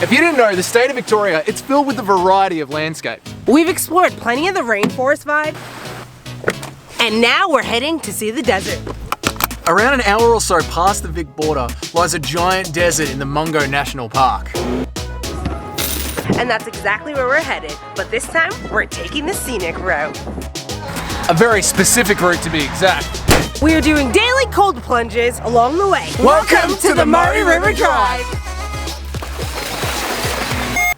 If you didn't know, the state of Victoria, it's filled with a variety of landscape. We've explored plenty of the rainforest vibe, and now we're heading to see the desert. Around an hour or so past the Vic Border lies a giant desert in the Mungo National Park. And that's exactly where we're headed, but this time we're taking the scenic route. A very specific route to be exact. We are doing daily cold plunges along the way. Welcome to the Murray River Drive.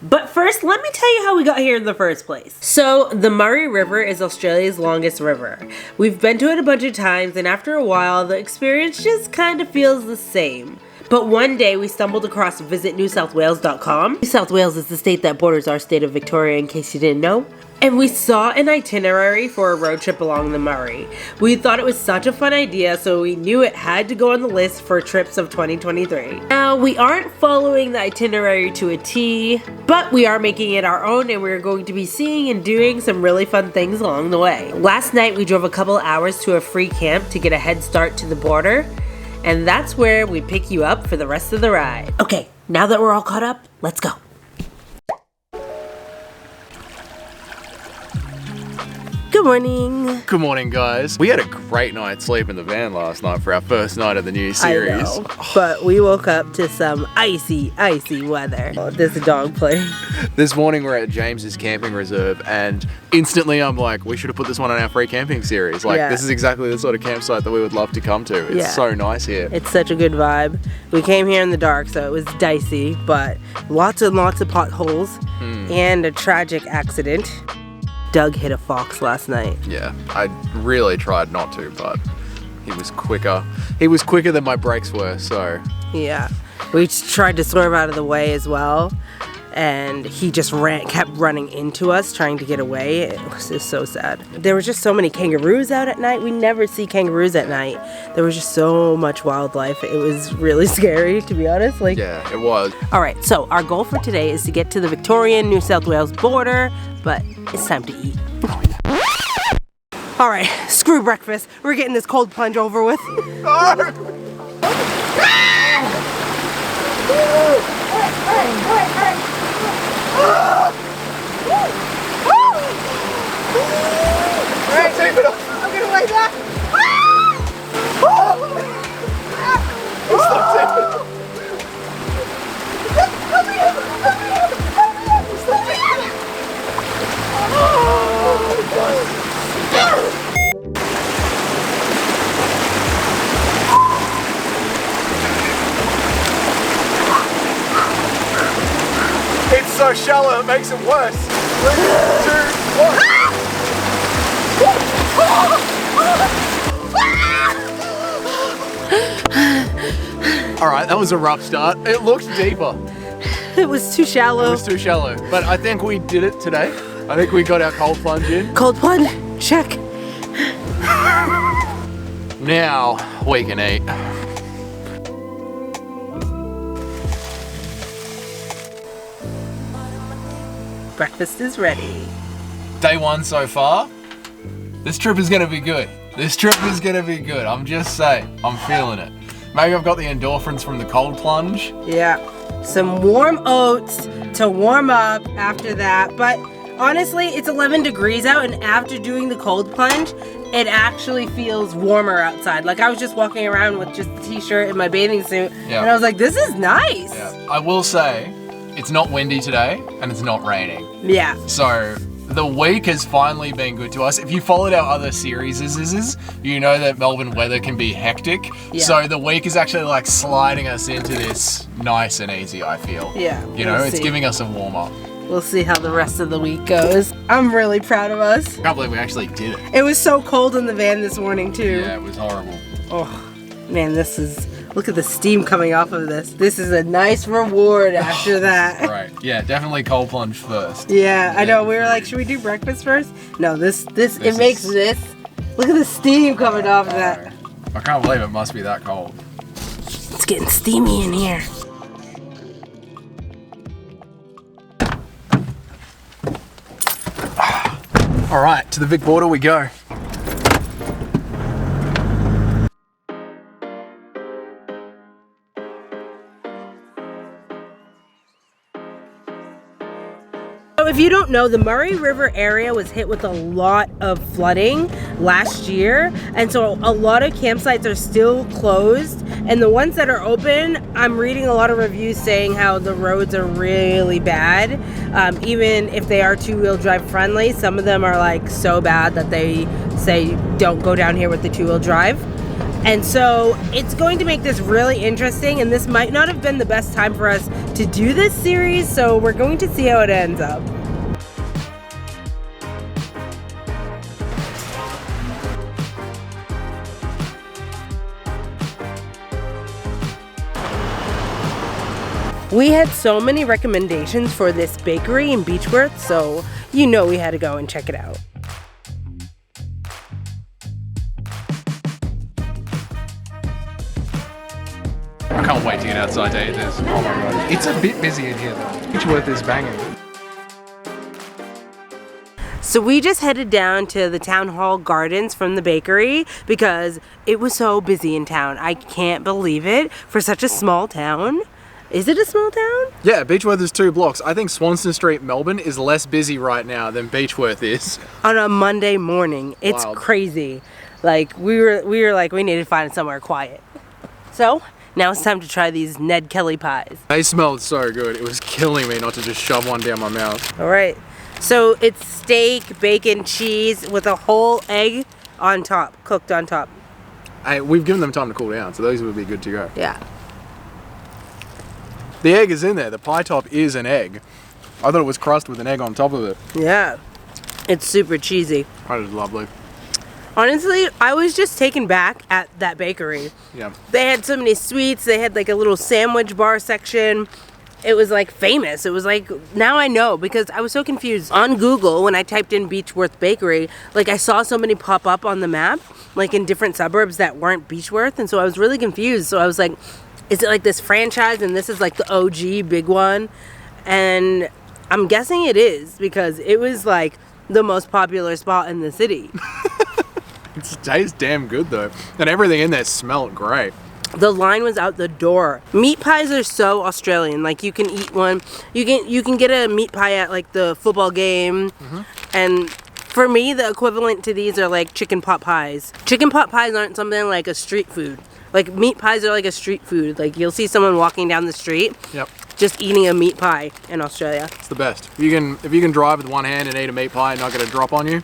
But first, let me tell you how we got here in the first place. So, the Murray River is Australia's longest river. We've been to it a bunch of times, and after a while, the experience just kind of feels the same. But one day, we stumbled across visitnewsouthwales.com. New South Wales is the state that borders our state of Victoria, in case you didn't know. And we saw an itinerary for a road trip along the Murray. We thought it was such a fun idea, so we knew it had to go on the list for trips of 2023. Now, we aren't following the itinerary to a T, but we are making it our own, and we're going to be seeing and doing some really fun things along the way. Last night, we drove a couple hours to a free camp to get a head start to the border, and that's where we pick you up for the rest of the ride. Okay, now that we're all caught up, let's go. Good morning. Good morning, guys. We had a great night's sleep in the van last night for our first night of the new series. I know, but we woke up to some icy weather. Oh, there's a dog playing. This morning we're at James's camping reserve, and instantly I'm like, we should have put this one on our free camping series. Like, This is exactly the sort of campsite that we would love to come to. It's so nice here. It's such a good vibe. We came here in the dark, so it was dicey, but lots and lots of potholes and a tragic accident. Doug hit a fox last night. Yeah, I really tried not to, but he was quicker. He was quicker than my brakes were, so. Yeah, we tried to swerve out of the way as well, and he just kept running into us, trying to get away. It was just so sad. There were just so many kangaroos out at night. We never see kangaroos at night. There was just so much wildlife. It was really scary, to be honest. Yeah, it was. All right, so our goal for today is to get to the Victorian New South Wales border, but it's time to eat. All right, screw breakfast. We're getting this cold plunge over with. Alright, take it off. I'm gonna lay back. Stop taking it off. It's so shallow, it makes it worse. 3, 2, 1. Alright, that was a rough start. It looked deeper. It was too shallow. It was too shallow, but I think we did it today. I think we got our cold plunge in. Cold plunge, check. Now we can eat. Breakfast is ready. Day 1 so far. This trip is gonna be good. This trip is gonna be good. I'm just saying, I'm feeling it. Maybe I've got the endorphins from the cold plunge. Yeah, some warm oats to warm up after that. But honestly, it's 11 degrees out, and after doing the cold plunge, it actually feels warmer outside. Like, I was just walking around with just a t-shirt and my bathing suit, and I was like, this is nice. Yeah. I will say, it's not windy today, and it's not raining. Yeah. So, the week has finally been good to us. If you followed our other series, you know that Melbourne weather can be hectic. Yeah. So the week is actually like sliding us into this nice and easy, I feel. Yeah. You know, it's giving us a warm up. We'll see how the rest of the week goes. I'm really proud of us. I can't believe we actually did it. It was so cold in the van this morning too. Yeah, it was horrible. Oh, man, look at the steam coming off of this. This is a nice reward after that. Right. Yeah, definitely cold plunge first. Yeah, I know. We were like, should we do breakfast first? No, it makes this. Look at the steam coming off of that. I can't believe it must be that cold. It's getting steamy in here. All right, to the Vic Border we go. So if you don't know, the Murray River area was hit with a lot of flooding last year, and so a lot of campsites are still closed, and the ones that are open, I'm reading a lot of reviews saying how the roads are really bad. Even if they are two-wheel drive friendly, some of them are like so bad that they say don't go down here with the two-wheel drive. And so it's going to make this really interesting, and this might not have been the best time for us to do this series, so we're going to see how it ends up. We had so many recommendations for this bakery in Beechworth, so you know we had to go and check it out. I can't wait to get outside to eat this. Oh my god. It's a bit busy in here though. Beechworth is banging. So we just headed down to the town hall gardens from the bakery because it was so busy in town. I can't believe it for such a small town. Is it a small town? Yeah, Beechworth is 2 blocks. I think Swanston Street, Melbourne is less busy right now than Beechworth is. On a Monday morning. It's Wild. Crazy. Like we were like we needed to find somewhere quiet. So now it's time to try these Ned Kelly pies. They smelled so good. It was killing me not to just shove one down my mouth. All right. So it's steak, bacon, cheese with a whole egg on top, cooked on top. Hey, we've given them time to cool down, so those would be good to go. Yeah. The egg is in there. The pie top is an egg. I thought it was crust with an egg on top of it. Yeah. It's super cheesy. That is lovely. Honestly, I was just taken back at that bakery. Yeah. They had so many sweets. They had like a little sandwich bar section. It was like famous. It was like, now I know, because I was so confused. On Google, when I typed in Beechworth Bakery, like I saw so many pop up on the map, like in different suburbs that weren't Beechworth. And so I was really confused. So I was like, is it like this franchise and this is like the OG big one? And I'm guessing it is, because it was like the most popular spot in the city. It tastes damn good though. And everything in there smelled great. The line was out the door. Meat pies are so Australian. Like you can eat one. You can get a meat pie at like the football game. And for me, the equivalent to these are like chicken pot pies. Chicken pot pies aren't something like a street food. Like meat pies are like a street food. Like you'll see someone walking down the street. Yep. Just eating a meat pie in Australia. It's the best. If you can drive with one hand and eat a meat pie and not get a drop on you,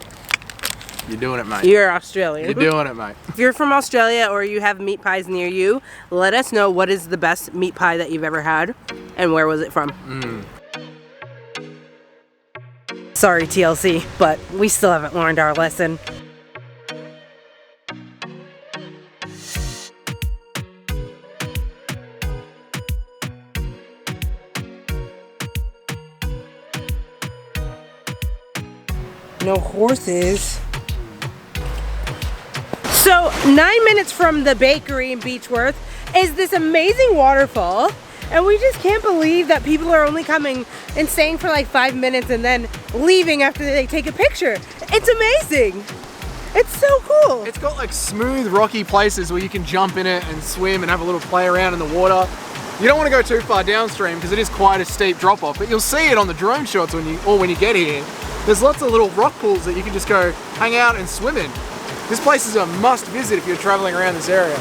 you're doing it, mate. You're Australian. You're doing it, mate. If you're from Australia or you have meat pies near you, let us know what is the best meat pie that you've ever had and where was it from. Sorry, TLC, but we still haven't learned our lesson. No horses. So 9 minutes from the bakery in Beechworth is this amazing waterfall, and we just can't believe that people are only coming and staying for like 5 minutes and then leaving after they take a picture. It's amazing. It's so cool. It's got like smooth rocky places where you can jump in it and swim and have a little play around in the water. You don't want to go too far downstream because it is quite a steep drop off, but you'll see it on the drone shots when you get here. There's lots of little rock pools that you can just go hang out and swim in. This place is a must visit if you're traveling around this area.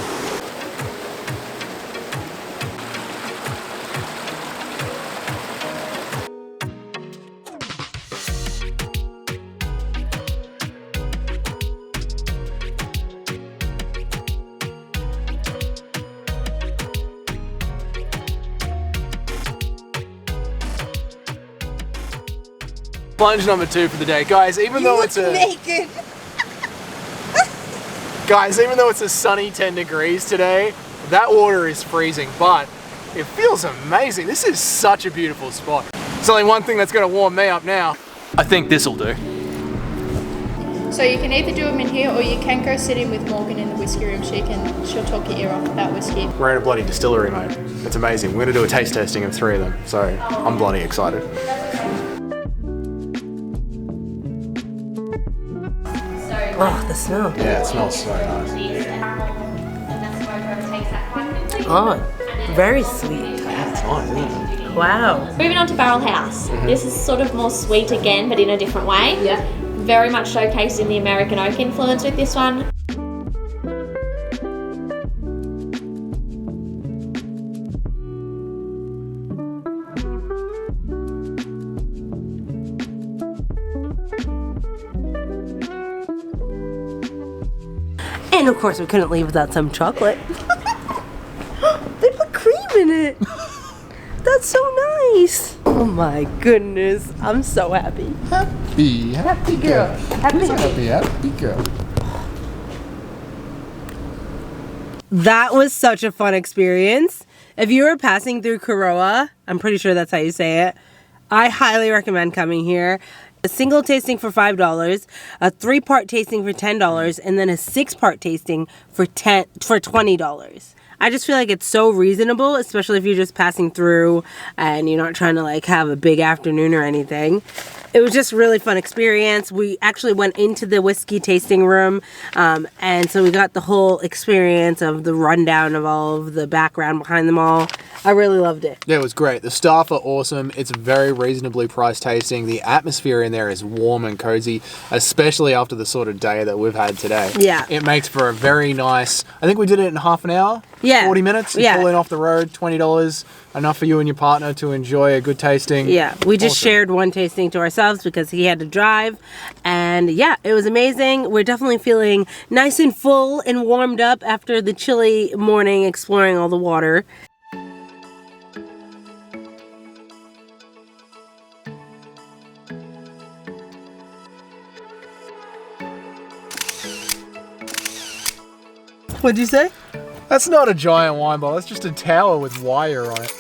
Plunge number 2 for the day. Guys, even though it's naked. Guys, even though it's a sunny 10 degrees today, that water is freezing, but it feels amazing. This is such a beautiful spot. There's only one thing that's gonna warm me up now. I think this'll do. So you can either do them in here or you can go sit in with Morgan in the whiskey room. She'll talk your ear off about whiskey. We're in a bloody distillery, mate. It's amazing. We're gonna do a taste testing of 3 of them, so I'm bloody excited. Oh, the smell. Yeah, it smells so nice. Oh, very sweet. It's nice, isn't it? Wow. Moving on to Barrel House. This is sort of more sweet again, but in a different way. Yeah. Very much showcasing the American oak influence with this one. And of course we couldn't leave without some chocolate. They put cream in it. That's so nice. Oh my goodness. I'm so happy. Happy girl. Happy girl. That was such a fun experience. If you were passing through Kuroa, I'm pretty sure that's how you say it, I highly recommend coming here. A single tasting for $5, a 3-part tasting for $10, and then a 6-part tasting for $20. I just feel like it's so reasonable, especially if you're just passing through and you're not trying to like have a big afternoon or anything. It was just a really fun experience. We actually went into the whiskey tasting room, and so we got the whole experience of the rundown of all of the background behind them all. I really loved it. Yeah, it was great. The staff are awesome. It's very reasonably priced tasting. The atmosphere in there is warm and cozy, especially after the sort of day that we've had today. Yeah. It makes for a very nice, I think we did it in half an hour. Yeah. 40 minutes. Yeah. Pulling off the road, $20. Enough for you and your partner to enjoy a good tasting. Yeah, we just Awesome. shared one tasting to ourselves because he had to drive. And yeah, it was amazing. We're definitely feeling nice and full and warmed up after the chilly morning exploring all the water. What'd you say? That's not a giant wine bottle. That's just a tower with wire on it.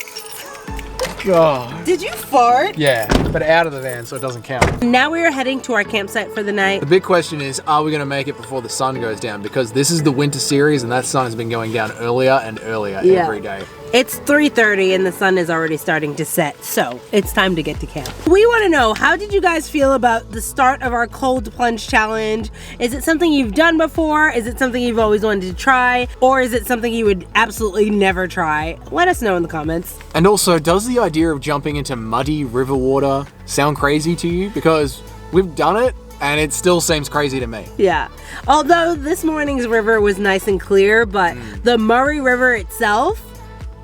God. Did you fart? Yeah, but out of the van, so it doesn't count. Now we are heading to our campsite for the night. The big question is, are we going to make it before the sun goes down? Because this is the winter series, and that sun has been going down earlier and earlier every day. It's 3:30 and the sun is already starting to set, so it's time to get to camp. We want to know, how did you guys feel about the start of our cold plunge challenge? Is it something you've done before? Is it something you've always wanted to try? Or is it something you would absolutely never try? Let us know in the comments. And also, does the idea of jumping into muddy river water sound crazy to you? Because we've done it, and it still seems crazy to me. Yeah. Although this morning's river was nice and clear, but the Murray River itself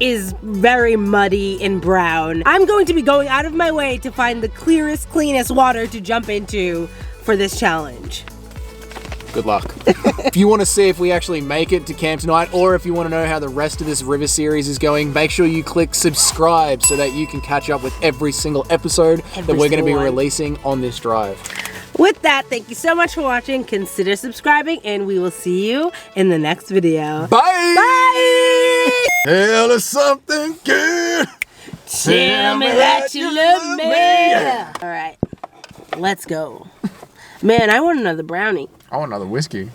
is very muddy and brown. I'm going to be going out of my way to find the clearest, cleanest water to jump into for this challenge. Good luck. If you want to see if we actually make it to camp tonight, or if you want to know how the rest of this river series is going, make sure you click subscribe so that you can catch up with every single episode that we're going to be releasing on this drive. With that, thank you so much for watching. Consider subscribing, and we will see you in the next video. Bye! Bye! Tell us something good. Tell me that you love me. All right, let's go. Man, I want another brownie. I want another whiskey.